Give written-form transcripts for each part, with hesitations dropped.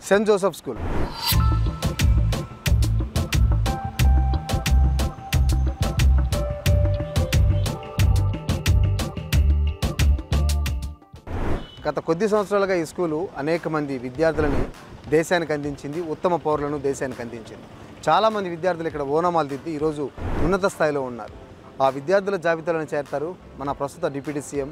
Saint Joseph school. గత కొద్ది సంవత్సరాలుగా ఈ స్కూలు అనేక మంది విద్యార్థులని దేశానికి అందించింది, ఉత్తమ పౌరులను దేశానికి అందించింది. చాలామంది విద్యార్థులు ఇక్కడ ఓనమాలు దిద్ది ఈరోజు ఉన్నత స్థాయిలో ఉన్నారు. ఆ విద్యార్థుల జాబితాలోనే చేరతారు మన ప్రస్తుత డిప్యూటీ సీఎం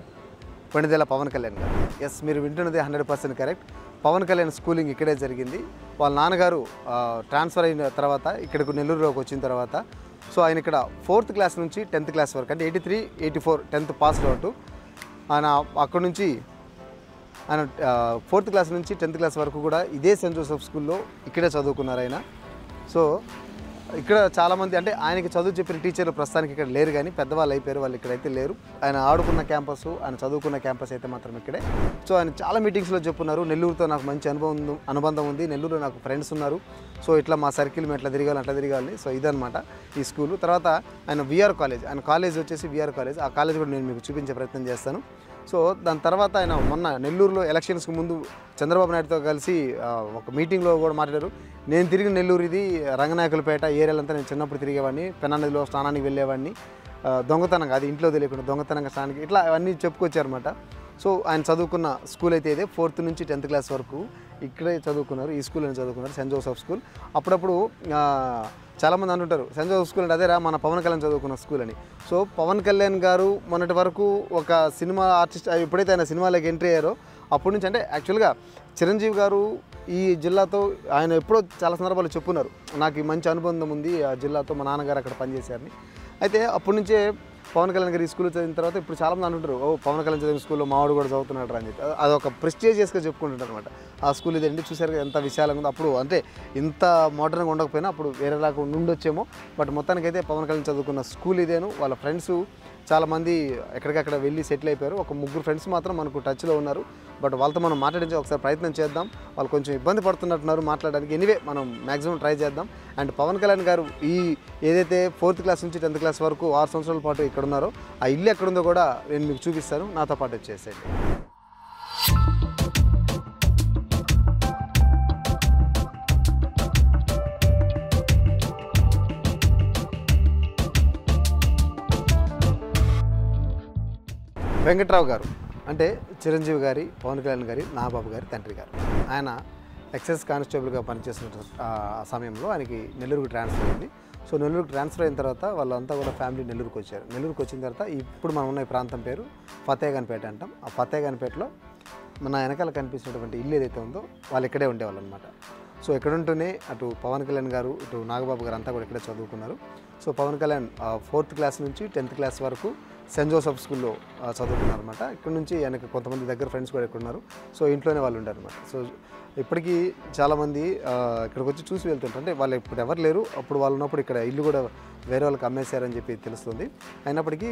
కొణిదెల పవన్ కళ్యాణ్ గారు. ఎస్, మీరు వింటున్నది 100% కరెక్ట్. పవన్ కళ్యాణ్ స్కూలింగ్ ఇక్కడే జరిగింది. వాళ్ళ నాన్నగారు ట్రాన్స్ఫర్ అయిన తర్వాత ఇక్కడికి నెల్లూరులోకి వచ్చిన తర్వాత సో ఆయన ఇక్కడ 4th క్లాస్ నుంచి 10th క్లాస్ వరకు అంటే 83, 84 10th పాస్ అవుట్. ఆయన అక్కడ నుంచి ఆయన 4th క్లాస్ నుంచి 10th క్లాస్ వరకు కూడా ఇదే సెయింట్ జోసెఫ్ స్కూల్లో ఇక్కడే చదువుకున్నారు ఆయన. సో ఇక్కడ చాలామంది అంటే ఆయనకి చదువు చెప్పిన టీచర్లు ప్రస్తుతానికి ఇక్కడ లేరు, కానీ పెద్దవాళ్ళు అయిపోయారు, వాళ్ళు ఇక్కడైతే లేరు. ఆయన ఆడుకున్న క్యాంపస్, ఆయన చదువుకున్న క్యాంపస్ అయితే మాత్రం ఇక్కడే. సో ఆయన చాలా మీటింగ్స్లో చెప్పున్నారు, నెల్లూరుతో నాకు మంచి అనుబంధం ఉంది, నెల్లూరులో నాకు ఫ్రెండ్స్ ఉన్నారు, సో ఇట్లా మా సర్కిల్ మేము ఎట్లా తిరగాలి అట్లా తిరగాలి. సో ఇదనమాట ఈ స్కూలు. తర్వాత ఆయన విఆర్ కాలేజ్, ఆయన కాలేజ్ వచ్చేసి విఆర్ కాలేజ్. ఆ కాలేజ్ కూడా నేను మీకు చూపించే ప్రయత్నం చేస్తాను. సో దాని తర్వాత ఆయన మొన్న నెల్లూరులో ఎలక్షన్స్కి ముందు చంద్రబాబు నాయుడుతో కలిసి ఒక మీటింగ్లో కూడా మాట్లాడారు. నేను తిరిగిన నెల్లూరు ఇది రంగనాయకులపేట ఏరియాలంతా నేను చిన్నప్పుడు తిరిగేవాడిని, పెన్నా నదిలో స్నానానికి వెళ్ళేవాడిని, దొంగతనంగా అది ఇంట్లో తెలియకుండా దొంగతనంగా స్నానానికి ఇట్లా అవన్నీ చెప్పుకొచ్చారన్నమాట. సో ఆయన చదువుకున్న స్కూల్ అయితే ఇదే 4th నుంచి 10th క్లాస్ వరకు ఇక్కడే చదువుకున్నారు, ఈ స్కూల్లోనే చదువుకున్నారు, సెయింట్ జోసెఫ్ స్కూల్. అప్పుడప్పుడు చాలామంది అంటుంటారు సెయింట్ జోసెఫ్ స్కూల్ అంటే అదేరా మన పవన్ కళ్యాణ్ చదువుకున్న స్కూల్ అని. సో పవన్ కళ్యాణ్ గారు మొన్నటి వరకు ఒక సినిమా ఆర్టిస్ట్, ఎప్పుడైతే ఆయన సినిమాలోకి ఎంట్రీ అయ్యారో అప్పటి నుంచి అంటే యాక్చువల్గా చిరంజీవి గారు ఈ జిల్లాతో ఆయన ఎప్పుడో చాలా సందర్భాలు చెప్పున్నారు, నాకు మంచి అనుబంధం ఉంది ఆ జిల్లాతో, మా నాన్నగారు అక్కడ పనిచేశారని. అయితే అప్పటి నుంచే పవన్ కళ్యాణ్ గారు ఈ స్కూల్లో చదివిన తర్వాత ఇప్పుడు చాలామంది అంటుంటారు, ఓ పవన్ కళ్యాణ్ చదివిన స్కూల్లో మావాడు కూడా చదువుతున్నాడు అని చెప్పి అదొక ప్రెస్టీజియస్గా చెప్పుకుంటుంటారు అనమాట. ఆ స్కూల్ ఇదండి, చూసారు ఎంత విశాలంగా ఉందో. అప్పుడు అంటే ఇంత మోడర్న్గా ఉండకపోయినా అప్పుడు వేరేలాగా ఉండొచ్చేమో, బట్ మొత్తానికైతే పవన్ కళ్యాణ్ చదువుకున్న స్కూల్ ఇదేను. వాళ్ళ ఫ్రెండ్స్ చాలామంది ఎక్కడికక్కడ వెళ్ళి సెటిల్ అయిపోయారు. ఒక 3 ఫ్రెండ్స్ మాత్రం మనకు టచ్లో ఉన్నారు, బట్ వాళ్ళతో మనం మాట్లాడించే ఒకసారి ప్రయత్నం చేద్దాం. వాళ్ళు కొంచెం ఇబ్బంది పడుతున్నట్టున్నారు మాట్లాడడానికి. ఎనీవే మనం మ్యాక్సిమం ట్రై చేద్దాం. అండ్ పవన్ కళ్యాణ్ గారు ఈ ఏదైతే 4th క్లాస్ నుంచి 10th క్లాస్ వరకు 6 సంవత్సరాల పాటు ఇక్కడ ఉన్నారో ఆ ఇల్లు ఎక్కడుందో కూడా నేను మీకు చూపిస్తాను, నాతో పాటు వచ్చేసేయండి. వెంకట్రావు గారు అంటే చిరంజీవి గారి, పవన్ కళ్యాణ్ గారి, నాగబాబు గారి తండ్రి గారు. ఆయన ఎక్సైజ్ కానిస్టేబుల్గా పనిచేస్తున్న సమయంలో ఆయనకి నెల్లూరుకు ట్రాన్స్ఫర్ అయింది. సో నెల్లూరుకు ట్రాన్స్ఫర్ అయిన తర్వాత వాళ్ళంతా కూడా ఫ్యామిలీ నెల్లూరుకు వచ్చారు. నెల్లూరుకు వచ్చిన తర్వాత ఇప్పుడు మనం ఉన్న ఈ ప్రాంతం పేరు ఫతేగాన్పేట అంటాం. ఆ ఫతేగాన్పేటలో మన వెనకాల కనిపిస్తున్నటువంటి ఇల్లు ఏదైతే ఉందో వాళ్ళు ఇక్కడే ఉండేవాళ్ళు అనమాట. సో ఇక్కడ ఉంటూనే అటు పవన్ కళ్యాణ్ గారు, ఇటు నాగబాబు గారు అంతా కూడా ఇక్కడే చదువుకున్నారు. So Pawan Kalyan 4th class నుంచి 10th క్లాస్ వరకు సెయింట్ జోసెఫ్ స్కూల్లో చదువుకున్నారు అనమాట. ఇక్కడ నుంచి ఆయనకు కొంతమంది దగ్గర ఫ్రెండ్స్ కూడా ఇక్కడ ఉన్నారు. సో ఇంట్లోనే వాళ్ళు ఉండారు అనమాట. సో ఇప్పటికీ చాలామంది ఇక్కడికి వచ్చి చూసి వెళ్తుంటారు. అంటే వాళ్ళు ఇప్పుడు ఎవరు లేరు, అప్పుడు వాళ్ళు ఉన్నప్పుడు ఇక్కడ ఇల్లు కూడా వేరే వాళ్ళకి అమ్మేశారని చెప్పి తెలుస్తుంది. అయినప్పటికీ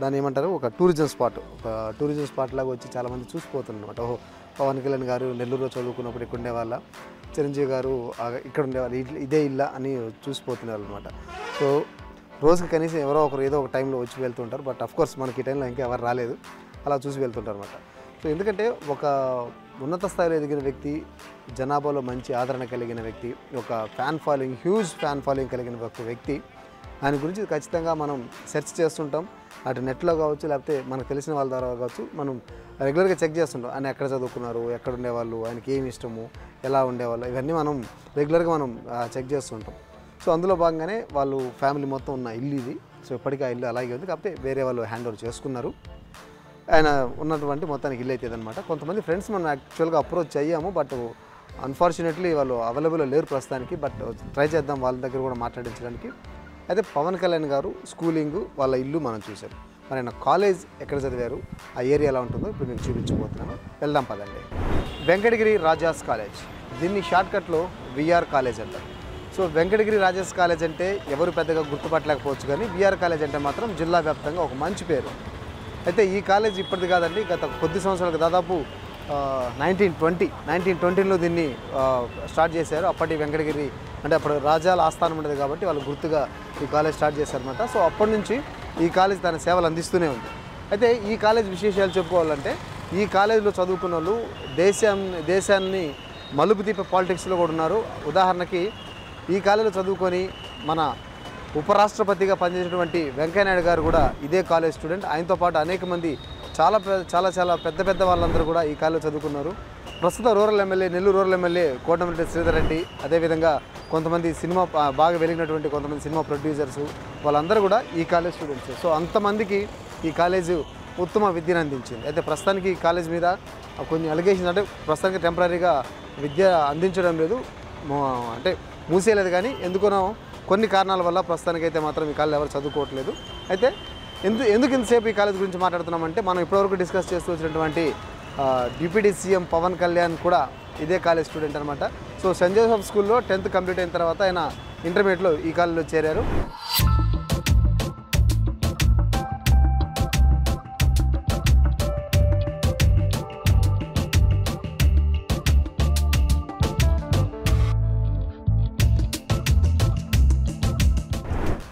దాన్ని ఏమంటారు, ఒక టూరిజం స్పాట్ లాగా వచ్చి చాలామంది చూసిపోతున్నారు అనమాట. ఓహో, పవన్ కళ్యాణ్ గారు నెల్లూరులో చదువుకున్నప్పుడు ఇక్కడ ఉండేవాళ్ళ, చిరంజీవి గారు ఇక్కడ ఉండేవాళ్ళు, ఇదే ఇల్లా అని చూసిపోతున్నారు అనమాట. సో రోజుకి కనీసం ఎవరో ఒకరు ఏదో ఒక టైంలో వచ్చి వెళ్తుంటారు. బట్ అఫ్కోర్స్ మనకి ఈ టైంలో ఇంకా ఎవరు రాలేదు, అలా చూసి వెళ్తుంటారు అనమాట. సో ఎందుకంటే ఒక ఉన్నత స్థాయిలో ఎదిగిన వ్యక్తి, జనాభాలో మంచి ఆదరణ కలిగిన వ్యక్తి, ఒక హ్యూజ్ ఫ్యాన్ ఫాలోయింగ్ కలిగిన ఒక వ్యక్తి, ఆయన గురించి ఖచ్చితంగా మనం సెర్చ్ చేస్తుంటాం. అటు నెట్లో కావచ్చు, లేకపోతే మనకు తెలిసిన వాళ్ళ ద్వారా కావచ్చు, మనం రెగ్యులర్గా చెక్ చేస్తుంటాం. ఆయన ఎక్కడ చదువుకున్నారు, ఎక్కడ ఉండేవాళ్ళు, ఆయనకి ఏమి ఇష్టము, ఎలా ఉండేవాళ్ళు, ఇవన్నీ మనం రెగ్యులర్గా మనం చెక్ చేస్తుంటాం. సో అందులో భాగంగానే వాళ్ళు ఫ్యామిలీ మొత్తం ఉన్న ఇల్లు ఇది. సో ఇప్పటికీ ఆ ఇల్లు అలాగే ఉంది, కాకపోతే వేరే వాళ్ళు హ్యాండ్ ఓవర్ చేసుకున్నారు. ఆయన ఉన్నటువంటి మొత్తానికి ఇల్లు అవుతుంది అనమాట. కొంతమంది ఫ్రెండ్స్ మనం యాక్చువల్గా అప్రోచ్ అయ్యాము, బట్ అన్ఫార్చునేట్లీ వాళ్ళు అవైలబుల్లో లేరు ప్రస్తుతానికి. బట్ ట్రై చేద్దాం వాళ్ళ దగ్గర కూడా మాట్లాడించడానికి. అయితే పవన్ కళ్యాణ్ గారు స్కూలింగ్, వాళ్ళ ఇల్లు మనం చూసాం. మరి ఆయన కాలేజ్ ఎక్కడ చదివారు, ఆ ఏరియా ఎలా ఉంటుందో ఇప్పుడు నేను చూపించబోతున్నాను. వెళ్దాం పదండి. వెంకటగిరి రాజాస్ కాలేజ్, దీన్ని షార్ట్కట్లో విఆర్ కాలేజ్ అంటారు. సో వెంకటగిరి రాజాస్ కాలేజ్ అంటే ఎవరు పెద్దగా గుర్తుపట్టలేకపోవచ్చు, కానీ విఆర్ కాలేజ్ అంటే మాత్రం జిల్లా వ్యాప్తంగా ఒక మంచి పేరు. అయితే ఈ కాలేజ్ ఇప్పటిది కాదండి, గత కొద్ది సంవత్సరాలకు దాదాపు 1920లో దీన్ని స్టార్ట్ చేశారు. అప్పటి వెంకటగిరి అంటే అప్పుడు రాజాల ఆస్థానం ఉండేది కాబట్టి వాళ్ళు గుర్తుగా ఈ కాలేజ్ స్టార్ట్ చేశారన్నమాట. సో అప్పటి నుంచి ఈ కాలేజ్ తన సేవలు అందిస్తూనే ఉంది. అయితే ఈ కాలేజ్ విశేషాలు చెప్పుకోవాలంటే ఈ కాలేజీలో చదువుకున్న వాళ్ళు దేశాన్ని మలుపు తిప్పే పాలిటిక్స్లో కూడా ఉన్నారు. ఉదాహరణకి ఈ కాలేజీలో చదువుకొని మన ఉపరాష్ట్రపతిగా పనిచేసినటువంటి వెంకయ్యనాయుడు గారు కూడా ఇదే కాలేజ్ స్టూడెంట్. ఆయనతో పాటు అనేక మంది చాలా పెద్ద వాళ్ళందరూ కూడా ఈ కాలేజీలో చదువుకున్నారు. ప్రస్తుతం నెల్లూరు రూరల్ ఎమ్మెల్యే కోటమిరెడ్డి శ్రీధర్ రెడ్డి, అదేవిధంగా కొంతమంది సినిమా బాగా వెలిగినటువంటి కొంతమంది సినిమా ప్రొడ్యూసర్స్, వాళ్ళందరూ కూడా ఈ కాలేజ్ స్టూడెంట్స్. సో అంతమందికి ఈ కాలేజు ఉత్తమ విద్యను అందించింది. అయితే ప్రస్తుతానికి ఈ కాలేజ్ మీద కొన్ని అలిగేషన్స్, అంటే ప్రస్తుతానికి టెంపరీగా విద్య అందించడం లేదు, అంటే మూసేయలేదు. కానీ ఎందుకునో కొన్ని కారణాల వల్ల ప్రస్తుతానికైతే మాత్రం ఈ కాలేజ్ ఎవరు చదువుకోవట్లేదు. అయితే ఎందుకు ఇంతసేపు ఈ కాలేజ్ గురించి మాట్లాడుతున్నామంటే, మనం ఇప్పటివరకు డిస్కస్ చేస్తూ వచ్చినటువంటి డిప్యూటీ సీఎం పవన్ కళ్యాణ్ కూడా ఇదే కాలేజ్ స్టూడెంట్ అనమాట. సో సెయింట్ జోసెఫ్ స్కూల్లో 10th కంప్లీట్ అయిన తర్వాత ఆయన ఇంటర్మీడియట్లో ఈ కాలేజ్లో చేరారు.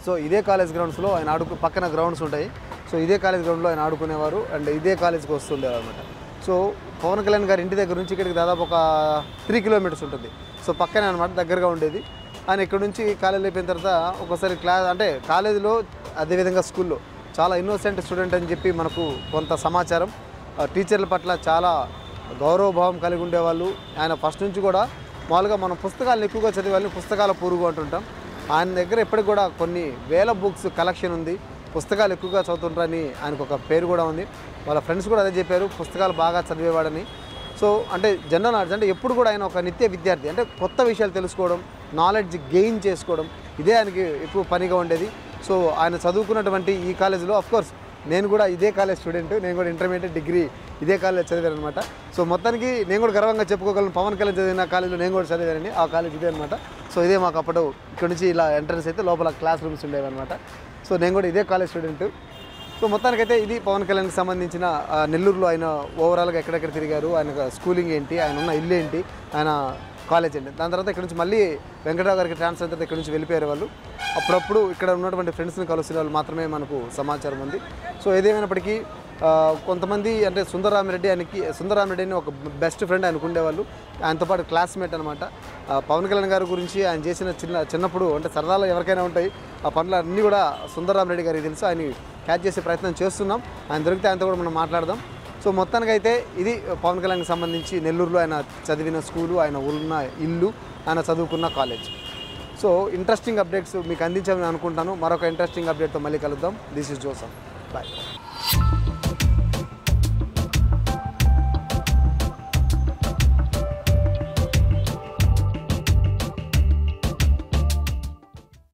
సో ఇదే కాలేజ్ గ్రౌండ్స్లో ఆయన పక్కన గ్రౌండ్స్ ఉంటాయి. సో ఇదే కాలేజ్ గ్రౌండ్లో ఆయన ఆడుకునేవారు అండ్ ఇదే కాలేజ్కి వస్తుండేవారు అనమాట. సో పవన్ కళ్యాణ్ గారి ఇంటి దగ్గర నుంచి ఇక్కడికి దాదాపు ఒక 3 కిలోమీటర్స్ ఉంటుంది. సో పక్కనే అనమాట, దగ్గరగా ఉండేది. ఆయన ఇక్కడ నుంచి కాలేజ్ అయిపోయిన తర్వాత ఒకసారి అంటే కాలేజీలో అదేవిధంగా స్కూల్లో చాలా ఇన్నోసెంట్ స్టూడెంట్ అని చెప్పి మనకు కొంత సమాచారం. టీచర్ల పట్ల చాలా గౌరవభావం కలిగి ఉండేవాళ్ళు. ఆయన ఫస్ట్ నుంచి కూడా మామూలుగా మనం పుస్తకాలను ఎక్కువగా చదివేవాళ్ళని పుస్తకాల పురుగు అంటుంటాం. ఆయన దగ్గర ఎప్పటికి కూడా కొన్ని వేల బుక్స్ కలెక్షన్ ఉంది, పుస్తకాలు ఎక్కువగా చదువుతుంటారని ఆయనకు ఒక పేరు కూడా ఉంది. వాళ్ళ ఫ్రెండ్స్ కూడా అదే చెప్పారు, పుస్తకాలు బాగా చదివేవాడని. సో అంటే జనరల్ నాలెడ్జ్, అంటే ఎప్పుడు కూడా ఆయన ఒక నిత్య విద్యార్థి, అంటే కొత్త విషయాలు తెలుసుకోవడం, నాలెడ్జ్ గెయిన్ చేసుకోవడం, ఇదే ఆయనకి ఎక్కువ పనిగా ఉండేది. సో ఆయన చదువుకున్నటువంటి ఈ కాలేజీలో అఫ్కోర్స్ నేను కూడా ఇదే కాలేజ్ స్టూడెంట్, నేను కూడా ఇంటర్మీడియట్ డిగ్రీ ఇదే కాలేజ్ చదివాను అనమాట. సో మొత్తానికి నేను కూడా గర్వంగా చెప్పుకోగలను, పవన్ కళ్యాణ్ చదివిన కాలేజీలో నేను కూడా చదివానండి. ఆ కాలేజ్ ఇదే అనమాట. సో ఇదే మాకు అప్పుడు ఇక్కడ నుంచి ఇలా ఎంట్రన్స్ అయితే లోపల క్లాస్ రూమ్స్ ఉండేవి అనమాట. సో నేను కూడా ఇదే కాలేజ్ స్టూడెంట్. సో మొత్తానికైతే ఇది పవన్ కళ్యాణ్కి సంబంధించిన నెల్లూరులో ఆయన ఓవరాల్గా ఎక్కడెక్కడ తిరిగారు, ఆయన స్కూలింగ్ ఏంటి, ఆయన ఉన్న ఇల్లు ఏంటి, ఆయన కాలేజ్ ఏంటి. దాని తర్వాత ఇక్కడ నుంచి మళ్ళీ వెంకటరావు గారికి ట్రాన్స్ఫర్ అయిన తర్వాత ఇక్కడ నుంచి వెళ్ళిపోయారు వాళ్ళు. అప్పుడప్పుడు ఇక్కడ ఉన్నటువంటి ఫ్రెండ్స్ని కలుస్తున్న వాళ్ళు మాత్రమే మనకు సమాచారం ఉంది. సో ఏదేమైనప్పటికీ కొంతమంది అంటే సుందరరామిరెడ్డి అని ఒక బెస్ట్ ఫ్రెండ్ ఆయనకు ఉండేవాళ్ళు, ఆయనతో పాటు క్లాస్మేట్ అనమాట. పవన్ కళ్యాణ్ గారి గురించి ఆయన చేసిన చిన్నప్పుడు అంటే సరదాలో ఎవరికైనా ఉంటాయి, ఆ పనులు అన్నీ కూడా సుందరరామిరెడ్డి గారికి తెలుసు. ఆయన క్యాచ్ చేసే ప్రయత్నం చేస్తున్నాం, ఆయన దొరికితే ఆయనతో కూడా మనం మాట్లాడదాం. సో మొత్తానికైతే ఇది పవన్ కళ్యాణ్కి సంబంధించి నెల్లూరులో ఆయన చదివిన స్కూలు, ఆయన ఉన్న ఇల్లు, ఆయన చదువుకున్న కాలేజ్. సో ఇంట్రెస్టింగ్ అప్డేట్స్ మీకు అందించామని అనుకుంటాను. మరొక ఇంట్రెస్టింగ్ అప్డేట్తో మళ్ళీ కలుద్దాం. This is Joseph, bye.